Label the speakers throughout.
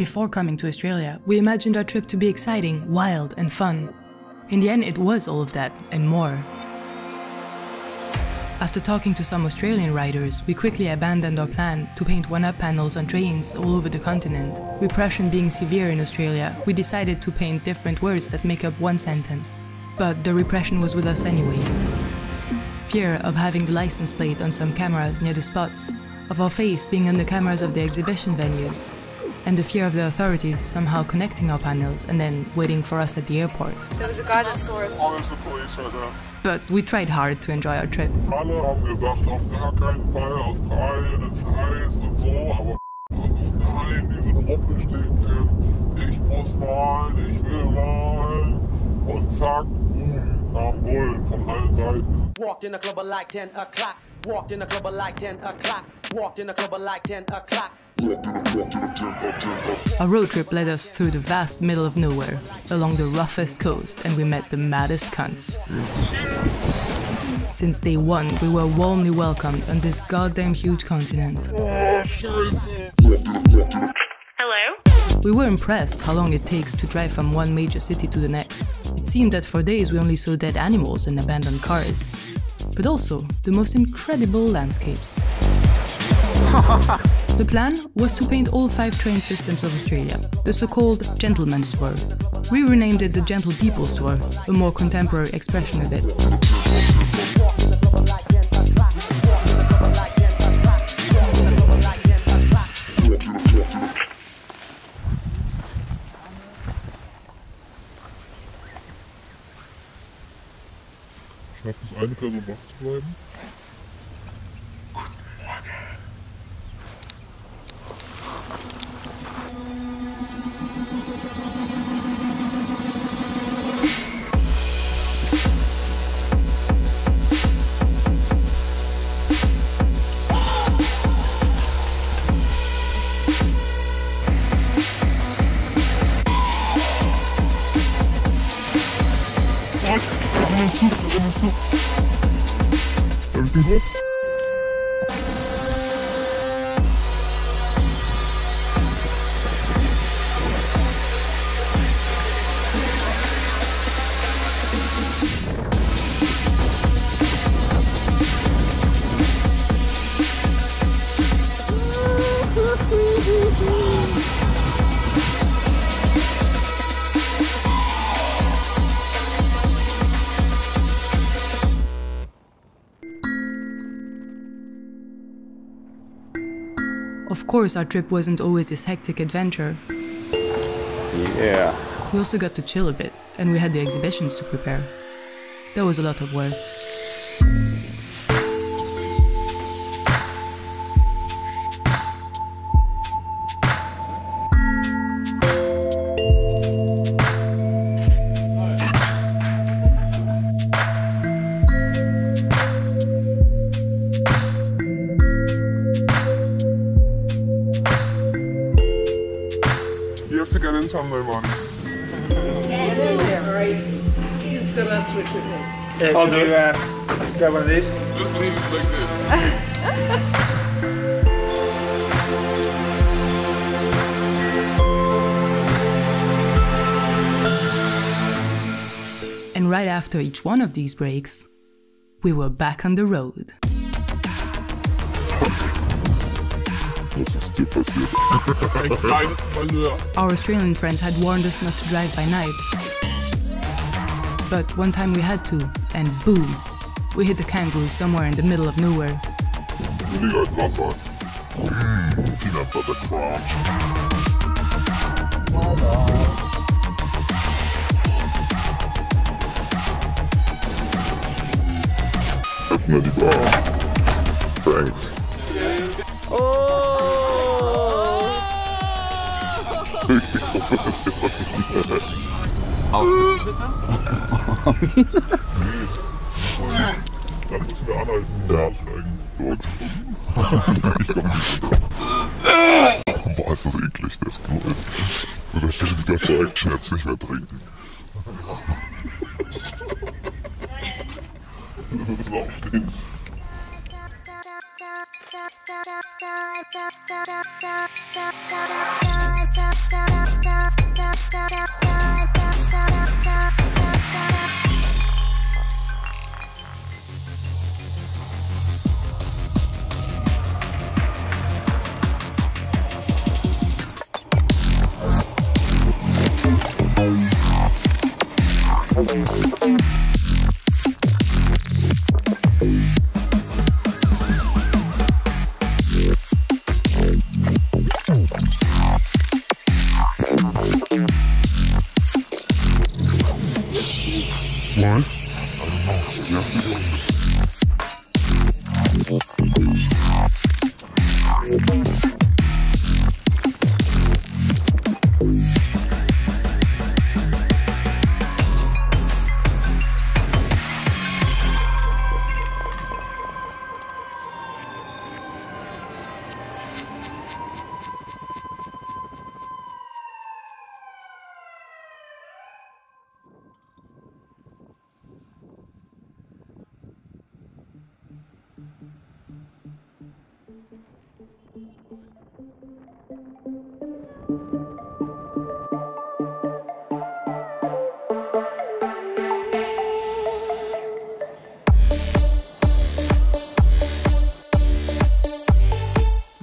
Speaker 1: Before coming to Australia, we imagined our trip to be exciting, wild and fun. In the end, it was all of that and more. After talking to some Australian riders, we quickly abandoned our plan to paint one-up panels on trains all over the continent. Repression being severe in Australia, we decided to paint different words that make up one sentence. But the repression was with us anyway. Fear of having the license plate on some cameras near the spots, of our face being on the cameras of the exhibition venues, and the fear of the authorities somehow connecting our panels and then waiting for us at the airport.
Speaker 2: There was a guy that saw us.
Speaker 3: Oh, there's the police right there.
Speaker 1: But we tried hard to enjoy our trip.
Speaker 3: Alle haben gesagt, auf gar keinen Fall, Australien ist heiß und so, aber also nein, die sind Ruppelstilzchen. Ich muss malen, ich will malen. Und zack, boom, kam Bullen von allen Seiten.
Speaker 4: Walked in a club like 10 o'clock. Walked in a club like 10 o'clock. Walked in a club like 10 o'clock.
Speaker 1: Our road trip led us through the vast middle of nowhere, along the roughest coast, and we met the maddest cunts. Since day one, we were warmly welcomed on this goddamn huge continent.
Speaker 2: Hello?
Speaker 1: We were impressed how long it takes to drive from one major city to the next. It seemed that for days we only saw dead animals and abandoned cars, but also the most incredible landscapes. The plan was to paint all 5 train systems of Australia, the so-called Gentleman's Tour. We renamed it the Gentle People's Tour, a more contemporary expression of it.
Speaker 3: Schafft es eine Person wach zu bleiben? Everything good?
Speaker 1: Of course, our trip wasn't always this hectic adventure.
Speaker 5: Yeah.
Speaker 1: We also got to chill a bit, and we had the exhibitions to prepare. That was a lot of work.
Speaker 3: Sunday one.
Speaker 2: Yeah, right. He's gonna switch with me.
Speaker 5: I'll do grab one of these.
Speaker 3: Just leave it like this.
Speaker 1: And right after each one of these breaks, we were back on the road.
Speaker 3: Was ist dir passiert? Ein kleines Malheur.
Speaker 1: Our Australian friends had warned us not to drive by night. But one time we had to, and boom, we hit a kangaroo somewhere in the middle of nowhere.
Speaker 3: Peanut butter. Peanut butter crunch. Öffne die Bar. Thanks.
Speaker 5: Aufzug bitte?
Speaker 3: Dann müssen wir anhalten und aussteigen. Dort. Ich komm nicht runter. Boah, ist das eklig, das Blut. So, da steht wieder Action jetzt nicht mehr trinken. Wir müssen aufstehen.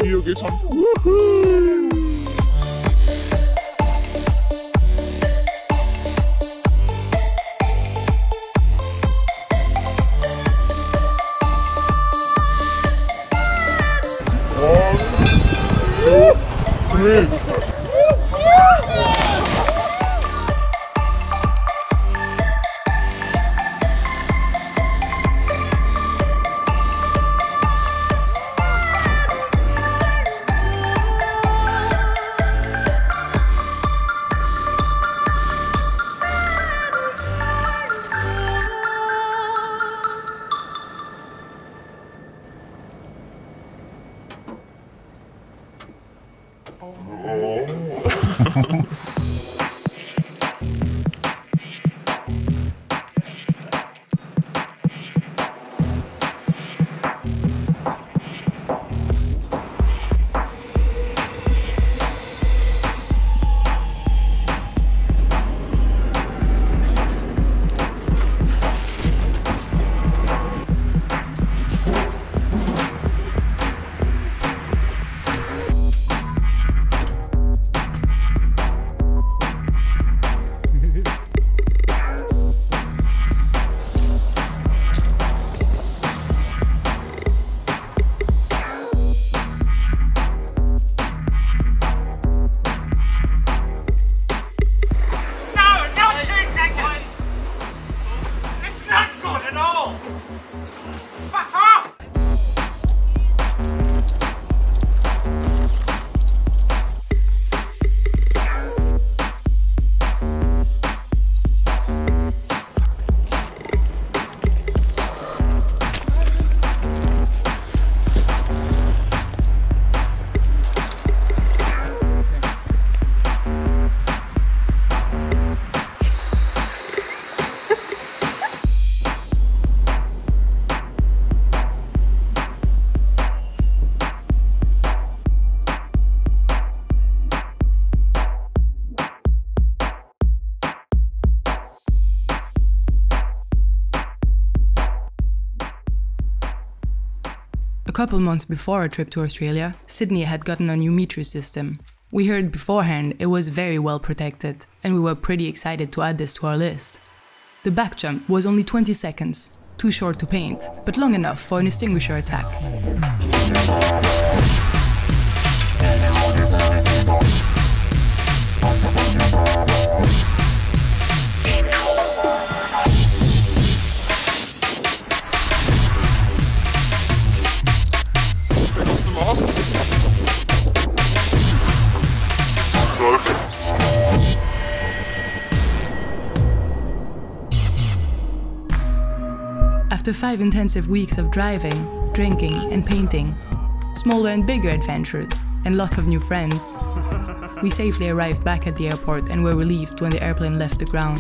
Speaker 3: Video geht schon. Woohoo!
Speaker 1: A couple months before our trip to Australia, Sydney had gotten a new metro system. We heard beforehand it was very well protected, and we were pretty excited to add this to our list. The back jump was only 20 seconds, too short to paint, but long enough for an extinguisher attack. After 5 intensive weeks of driving, drinking and painting, smaller and bigger adventures, and lot of new friends, we safely arrived back at the airport and were relieved when the airplane left the ground.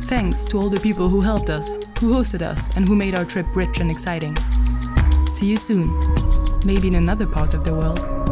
Speaker 1: Thanks to all the people who helped us, who hosted us, and who made our trip rich and exciting. See you soon, maybe in another part of the world.